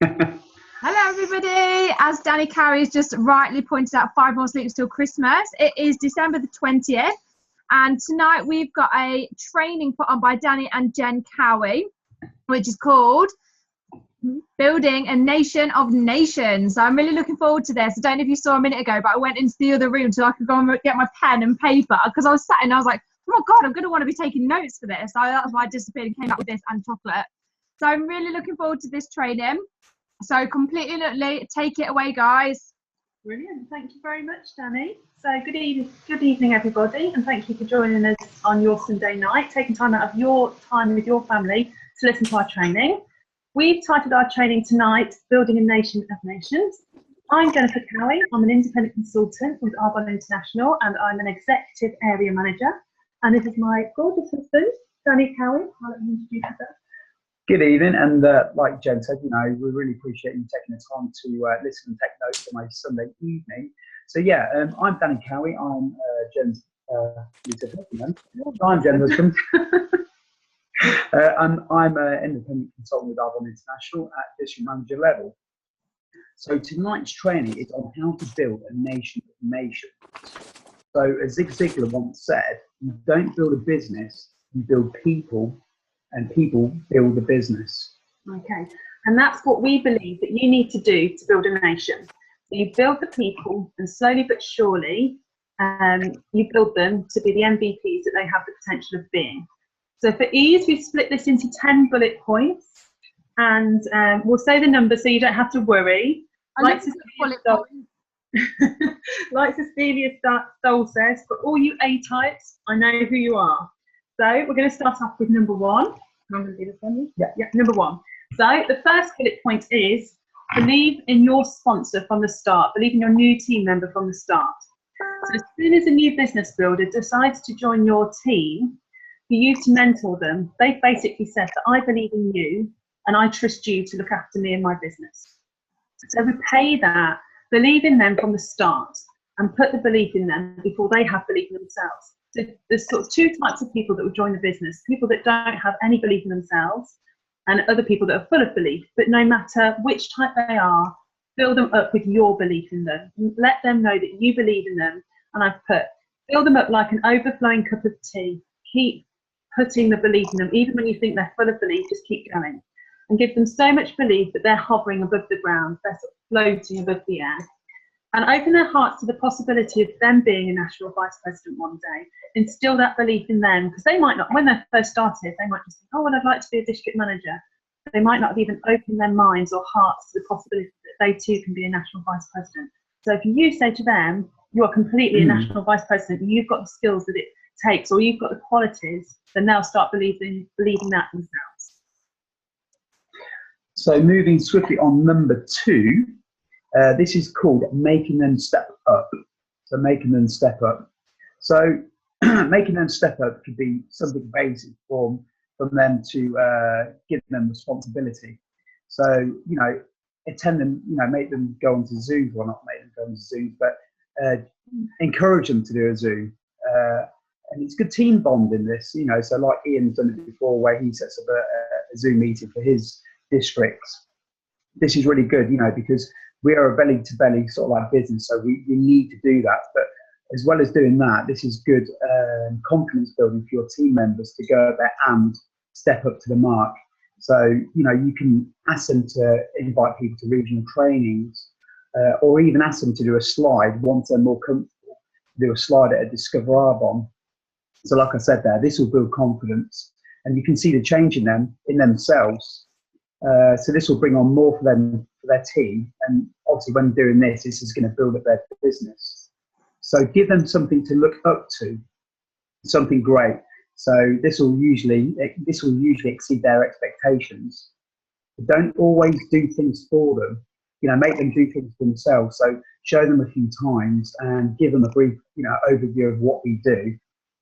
Hello everybody, as Danny Cowee has just rightly pointed out, 5 more sleeps till Christmas. It is December the 20th and tonight we've got a training put on by Danny and Jen Cowee, which is called Building a Nation of Nations. So I'm really looking forward to this. I don't know if you saw a minute ago, but I went into the other room so I could go and get my pen and paper because I was sat and I was like, oh my God, I'm going to want to be taking notes for this. So that's why I disappeared and came up with this and chocolate. So I'm really looking forward to this training. So completely take it away, guys. Brilliant. Thank you very much, Danny. So good evening, everybody, and thank you for joining us on your Sunday night, taking time out of your time with your family to listen to our training. We've titled our training tonight, Building a Nation of Nations. I'm Jennifer Cowee. I'm an independent consultant with Arbonne International, and I'm an executive area manager. And this is my gorgeous husband, Danny Cowee. I'll let him introduce himself. Good evening, and like Jen said, we really appreciate you taking the time to listen and take notes on a Sunday evening. So yeah, I'm Danny Cowee. I'm Jen's I'm Jen's husband. I'm an independent consultant with Arbonne International at district manager level. So tonight's training is on how to build a nation of nations. So as Zig Ziglar once said, you don't build a business, you build people, and people build a business. Okay, and that's what we believe that you need to do to build a nation. So you build the people, and slowly but surely, you build them to be the MVPs that they have the potential of being. So for ease, we've split this into 10 bullet points, and we'll say the numbers so you don't have to worry. Like Cecilia Stoll says, for all you A-types, I know who you are. So we're going to start off with number one. I'm going to do this one. Yeah, number one. So the first bullet point is believe in your sponsor from the start. Believe in your new team member from the start. So as soon as a new business builder decides to join your team, for you to mentor them, they've basically said that I believe in you and I trust you to look after me and my business. So repay that, believe in them from the start and put the belief in them before they have belief in themselves. So there's sort of two types of people that will join the business, people that don't have any belief in themselves and other people that are full of belief. But no matter which type they are, fill them up with your belief in them. Let them know that you believe in them. And I've put, fill them up like an overflowing cup of tea. Keep putting the belief in them. Even when you think they're full of belief, just keep going. And give them so much belief that they're hovering above the ground, they're sort of floating above the air. And open their hearts to the possibility of them being a national vice president one day. Instill that belief in them, because they might not, when they first started, they might just think, oh, well, I'd like to be a district manager. They might not have even opened their minds or hearts to the possibility that they too can be a national vice president. So if you say to them, you are completely a national vice president, you've got the skills that it takes, or you've got the qualities, then they'll start believing that themselves. So moving swiftly on number two, this is called making them step up. So making them step up. So making them step up could be something basic from them to give them responsibility. So, attend them, make them go onto Zoom, or not make them go onto Zoom, but encourage them to do a Zoom. And it's good team bond in this, so like Ian's done it before where he sets up a Zoom meeting for his district. This is really good, because we are a belly-to-belly sort of like business, so we need to do that. But as well as doing that, this is good confidence building for your team members to go out there and step up to the mark. So, you can ask them to invite people to regional trainings, or even ask them to do a slide once they're more comfortable, do a slide at a Discover Arbonne. So like I said there, this will build confidence, and you can see the change in themselves. So this will bring on more for them, for their team, and obviously when doing this is going to build up their business. So give them something to look up to, something great. So this will usually exceed their expectations. But don't always do things for them. Make them do things for themselves. So show them a few times and give them a brief, overview of what we do,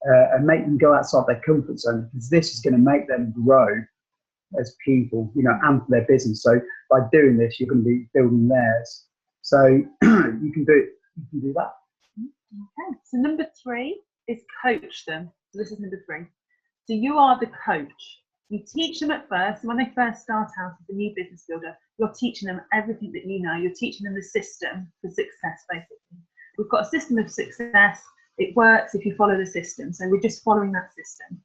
and make them go outside their comfort zone, because this is going to make them grow as people, and for their business. So by doing this, you're going to be building theirs. So you can do that. Okay. So number three is coach them. So this is number three. So you are the coach. You teach them at first, when they first start out as a new business builder, you're teaching them everything that you know. You're teaching them the system for success, basically. We've got a system of success. It works if you follow the system. So we're just following that system.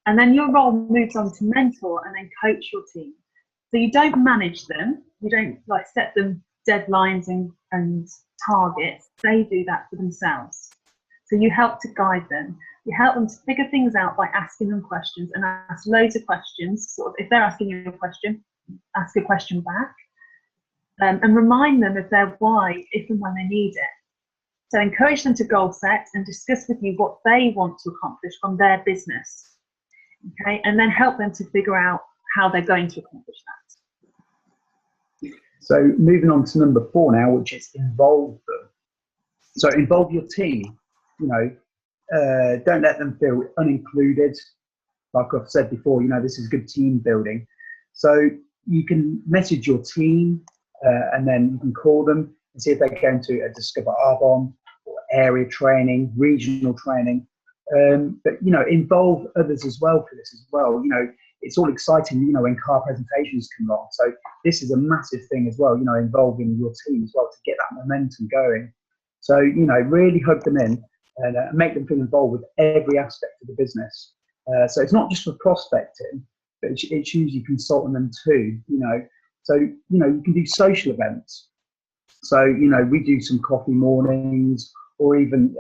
And then your role moves on to mentor and then coach your team. So you don't manage them. You don't like set them deadlines and targets. They do that for themselves. So you help to guide them. You help them to figure things out by asking them questions, and ask loads of questions. Sort of, if they're asking you a question, ask a question back, and remind them of their why if and when they need it. So encourage them to goal set and discuss with you what they want to accomplish from their business. Okay, and then help them to figure out how they're going to accomplish that. So moving on to number 4 now, which is involve them. So involve your team. You know, don't let them feel unincluded. Like I've said before, you know, this is good team building. So you can message your team and then you can call them and see if they're going to a Discover Arbonne or area training, regional training. But, you know, involve others as well for this as well. You know, it's all exciting, you know, when car presentations come along. So this is a massive thing as well, you know, involving your team as well to get that momentum going. So, you know, really hug them in and make them feel involved with every aspect of the business. So it's not just for prospecting, but it's usually consulting them too, you know. So, you know, you can do social events. So, you know, we do some coffee mornings, or even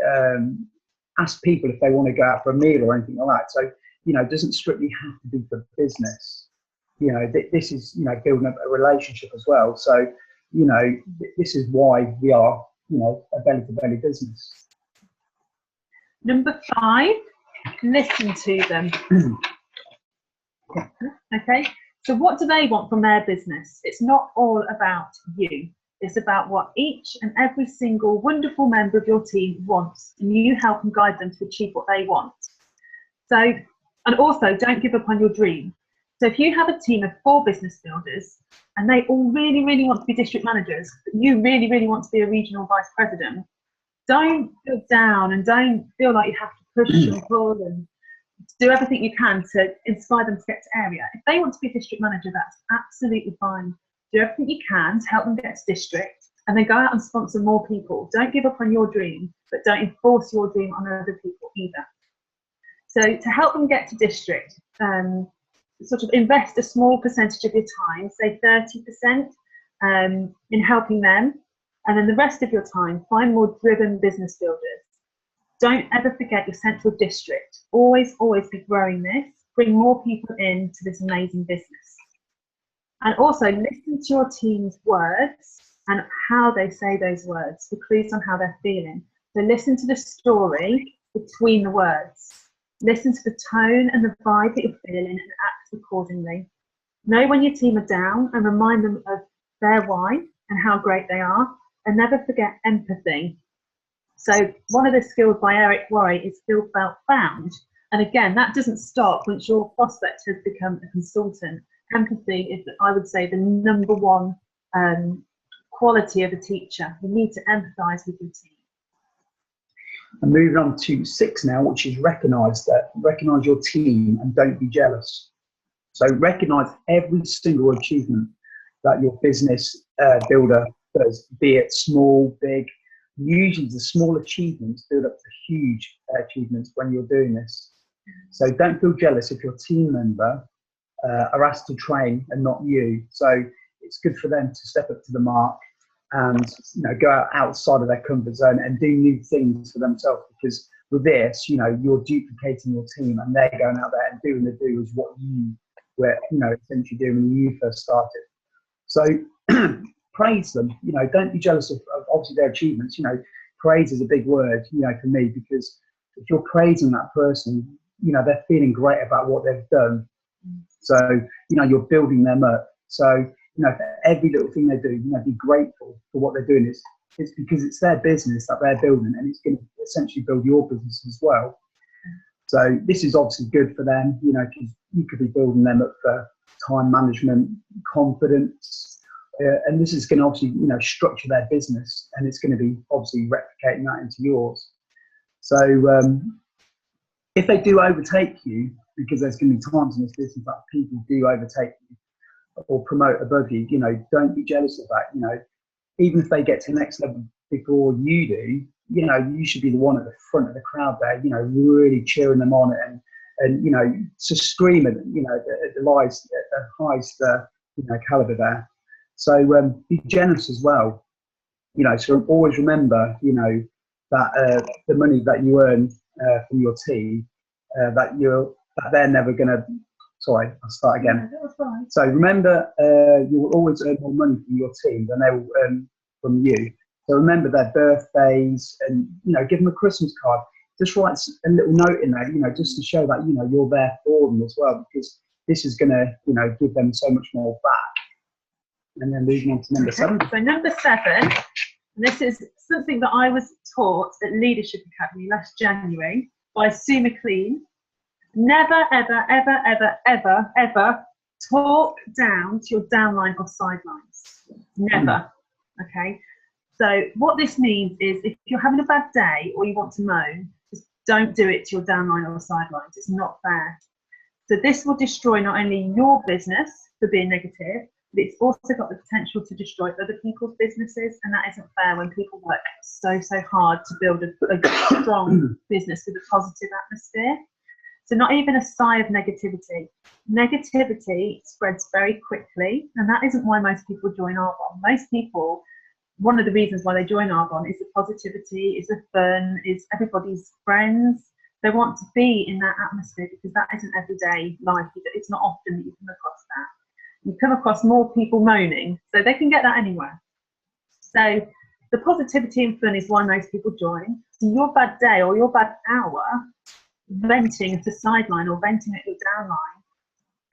ask people if they want to go out for a meal or anything like that. So, you know, it doesn't strictly have to be for business. You know, this is, you know, building up a relationship as well. So, you know, this is why we are, you know, a belly-to-belly business. Number 5, listen to them. Okay, so what do they want from their business? It's not all about you. It's about what each and every single wonderful member of your team wants, and you help and guide them to achieve what they want. So, and also don't give up on your dream. So if you have a team of 4 business builders and they all really, really want to be district managers, but you really, really want to be a regional vice president, don't feel down and don't feel like you have to push and pull and do everything you can to inspire them to get to area. If they want to be a district manager, that's absolutely fine. Do everything you can to help them get to district, and then go out and sponsor more people. Don't give up on your dream, but don't enforce your dream on other people either. So to help them get to district, sort of invest a small percentage of your time, say 30%, in helping them, and then the rest of your time, find more driven business builders. Don't ever forget your central district. Always, always be growing this. Bring more people into this amazing business. And also listen to your team's words and how they say those words for clues on how they're feeling. So listen to the story between the words. Listen to the tone and the vibe that you're feeling and act accordingly. Know when your team are down and remind them of their why and how great they are. And never forget empathy. So one of the skills by Eric Worre is feel, felt, found. And again, that doesn't stop once your prospect has become a consultant. Empathy is, I would say, the number 1 quality of a teacher. You need to empathise with your team. And moving on to 6 now, which is recognise your team and don't be jealous. So recognise every single achievement that your business builder does, be it small, big. Usually the small achievements build up to huge achievements when you're doing this. So don't feel jealous if your team member are asked to train and not you. So it's good for them to step up to the mark and, you know, go outside of their comfort zone and do new things for themselves, because with this, you know, you're duplicating your team and they're going out there and doing the do's what you were, you know, essentially doing when you first started. So praise them, you know, don't be jealous of obviously their achievements. You know, praise is a big word, you know, for me, because if you're praising that person, you know, they're feeling great about what they've done. So, you know, you're building them up. So, you know, for every little thing they do, you know, be grateful for what they're doing. It's because it's their business that they're building, and it's going to essentially build your business as well. So this is obviously good for them, you know, because you could be building them up for time management, confidence, and this is going to obviously, you know, structure their business, and it's going to be obviously replicating that into yours. So if they do overtake you, because there's going to be times in this business that people do overtake you, or promote above you, you know, don't be jealous of that. You know, even if they get to the next level before you do, you know, you should be the one at the front of the crowd there, you know, really cheering them on and you know, to scream at, you know, at the highest, you know, caliber there. So be generous as well, you know, so always remember, you know, that the money that you earn from your team, that they're never going to, sorry, I'll start again. Yeah, that was fine. So remember, you will always earn more money from your team than they will earn from you. So remember their birthdays and, you know, give them a Christmas card. Just write a little note in there, you know, just to show that, you know, you're there for them as well, because this is going to, you know, give them so much more back. And then moving on to number 7. So number 7, and this is something that I was taught at Leadership Academy last January by Sue McLean. Never, ever, ever, ever, ever, ever talk down to your downline or sidelines. Never. Okay. So what this means is if you're having a bad day or you want to moan, just don't do it to your downline or sidelines. It's not fair. So this will destroy not only your business for being negative, but it's also got the potential to destroy other people's businesses, and that isn't fair when people work so hard to build a strong business with a positive atmosphere. So not even a sigh of negativity. Negativity spreads very quickly, and that isn't why most people join Arbonne. Most people, one of the reasons why they join Arbonne is the positivity, is the fun, is everybody's friends. They want to be in that atmosphere because that isn't everyday life. It's not often that you come across that. You come across more people moaning, so they can get that anywhere. So the positivity and fun is why most people join. So your bad day or your bad hour, venting at a sideline or venting at your downline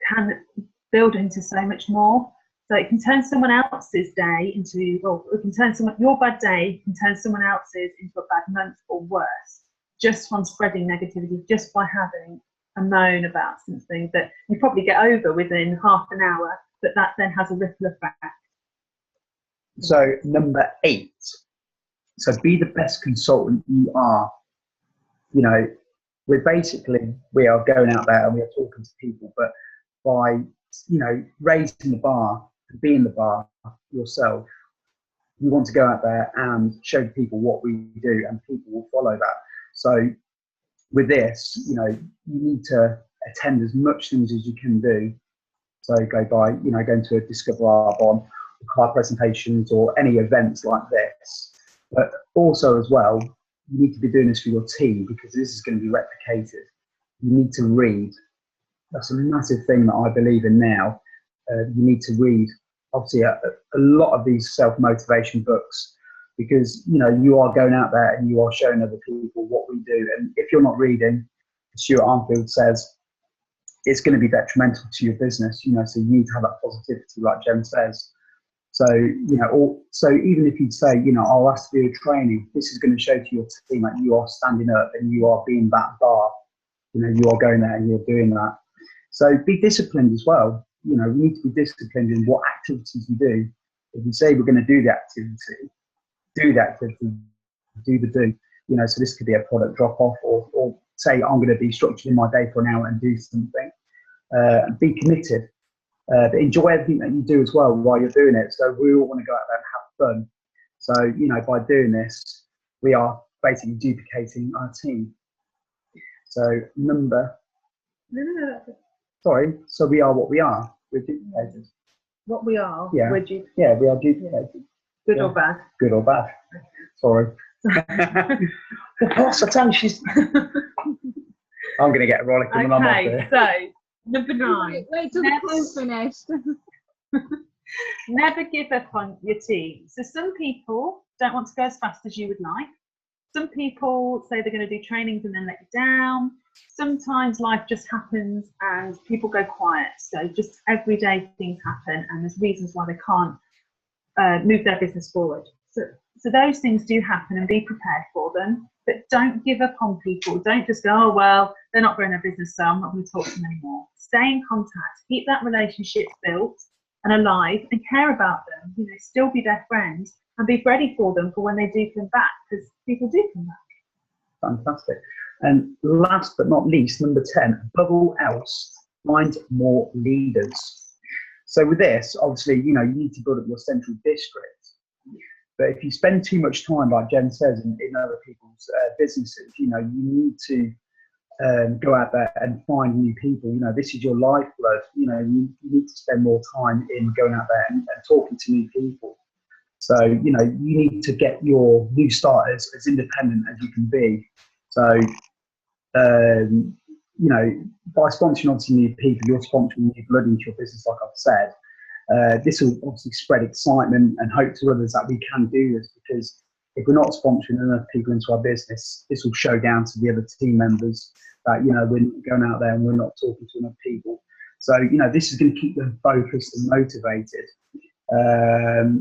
can build into so much more. So it can turn someone else's day into, well, it can turn your bad day can turn someone else's into a bad month or worse, just from spreading negativity, just by having a moan about something that you probably get over within half an hour, but that then has a ripple effect. So number 8. So be the best consultant you are. You know, we are going out there and we are talking to people, but by, you know, raising the bar, being the bar yourself, you want to go out there and show people what we do, and people will follow that. So with this, you know, you need to attend as much things as you can do. So go by, you know, going to a Discover Arbonne, or card presentations, or any events like this. But also as well, you need to be doing this for your team, because this is going to be replicated. You need to read. That's a massive thing that I believe in now. You need to read, obviously, a lot of these self-motivation books, because, you know, you are going out there and you are showing other people what we do. And if you're not reading, Stuart Armfield says, it's going to be detrimental to your business, you know, so you need to have that positivity, like Jen says. So, you know, so even if you'd say, you know, I'll ask to do a training, this is going to show to your team that you are standing up and you are being that bar. You know, you are going there and you're doing that. So be disciplined as well. You know, we need to be disciplined in what activities we do. If we say we're going to do the activity, do the activity, do the do. You know, so this could be a product drop off, or say I'm going to be structured in my day for an hour and do something. Be committed. But enjoy everything that you do as well while you're doing it. So we all want to go out there and have fun. So, you know, by doing this, we are basically duplicating our team. So sorry, so we are what we are. We're duplicated. What we are? Yeah. Yeah, we are duplicated. Good or bad? Good or bad. Sorry. The boss, I tell you, she's... I'm going to get a rollick when I'm off here. So, number 9. Wait till the poll's finished. Never give up on your team. So some people don't want to go as fast as you would like. Some people say they're going to do trainings and then let you down. Sometimes life just happens and people go quiet. So just everyday things happen, and there's reasons why they can't move their business forward. So those things do happen, and be prepared for them. But don't give up on people. Don't just go, oh, well, they're not growing their business, so I'm not going to talk to them anymore. Stay in contact. Keep that relationship built and alive, and care about them. You know, still be their friend, and be ready for them for when they do come back, because people do come back. Fantastic. And last but not least, number 10, above all else, find more leaders. So with this, obviously, you know, you need to build up your central district. But if you spend too much time, like Jen says, in other people's businesses, you know, you need to go out there and find new people. You know, this is your lifeblood. You know, you need to spend more time in going out there and talking to new people. So, you know, you need to get your new starters as independent as you can be. So, you know, by sponsoring obviously new people, you're sponsoring new blood into your business, like I've said. This will obviously spread excitement and hope to others that we can do this, because if we're not sponsoring enough people into our business, this will show down to the other team members that, you know, we're going out there and we're not talking to enough people. So, you know, this is going to keep them focused and motivated.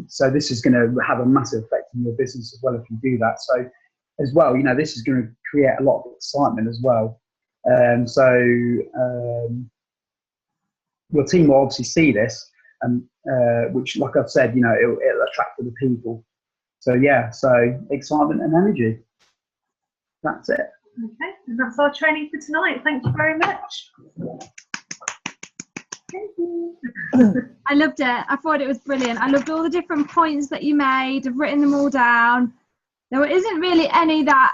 So this is going to have a massive effect on your business as well if you do that. So as well, you know, this is going to create a lot of excitement as well. Your team will obviously see this, and which, like I've said, you know, it'll attract other people. So yeah, so excitement and energy. That's it. Okay, and that's our training for tonight. Thank you very much. Thank you. I loved it. I thought it was brilliant. I loved all the different points that you made. I've written them all down. There isn't really any that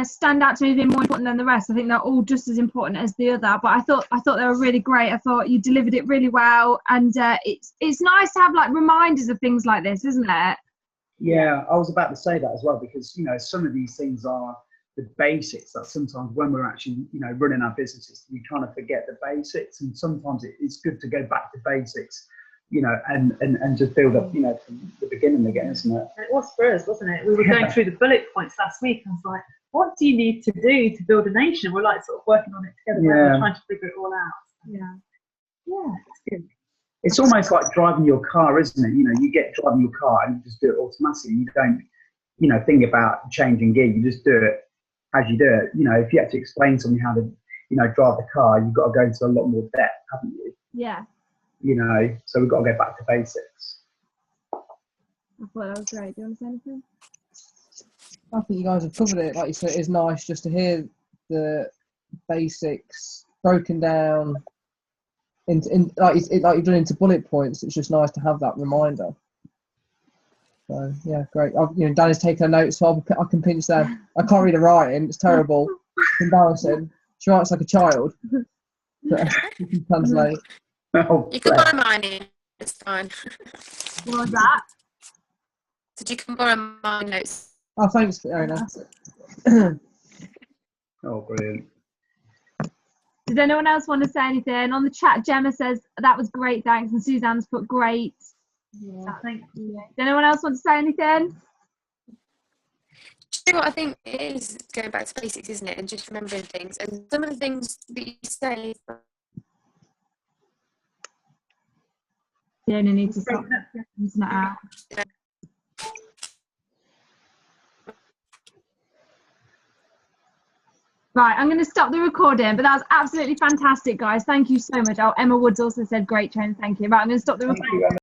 stand out to me being more important than the rest. I think they're all just as important as the other. But I thought they were really great. I thought you delivered it really well, and it's nice to have like reminders of things like this, isn't it? Yeah, I was about to say that as well, because, you know, some of these things are the basics that sometimes when we're actually, you know, running our businesses, we kind of forget the basics, and sometimes it's good to go back to basics, you know, and just build up, you know, from the beginning again, isn't it? It was for us, wasn't it? We were going through the bullet points last week. I was like, what do you need to do to build a nation? We're like sort of working on it together. Yeah. We're trying to figure it all out. Yeah. Yeah, it's good. It's almost like driving your car, isn't it? You know, you get driving your car and you just do it automatically. You don't, you know, think about changing gear. You just do it as you do it. You know, if you had to explain something how to, you know, drive the car, you've got to go into a lot more depth, haven't you? Yeah. You know, so we've got to go back to basics. I thought that was great. Do you want to say anything? I think you guys have covered it. Like you said, it's nice just to hear the basics broken down like you've done into bullet points. It's just nice to have that reminder. So yeah, great. You know, Danny's taking a note, so I can pinch there. I can't read her writing. It's terrible. It's embarrassing. She writes like a child. But you can translate. Oh, you can borrow mine in. It's fine. What was that? So you can borrow my notes. Oh, thanks, Fiona. Oh, brilliant. Does anyone else want to say anything? On the chat, Gemma says, that was great, thanks. And Suzanne's put great. Yeah, thank you. Does anyone else want to say anything? Do you know what I think it is going back to basics, isn't it? And just remembering things. And some of the things that you say. You only need to stop using it out. Right, I'm going to stop the recording, but that was absolutely fantastic, guys. Thank you so much. Oh, Emma Woods also said great training. Thank you. Right, I'm going to stop the recording.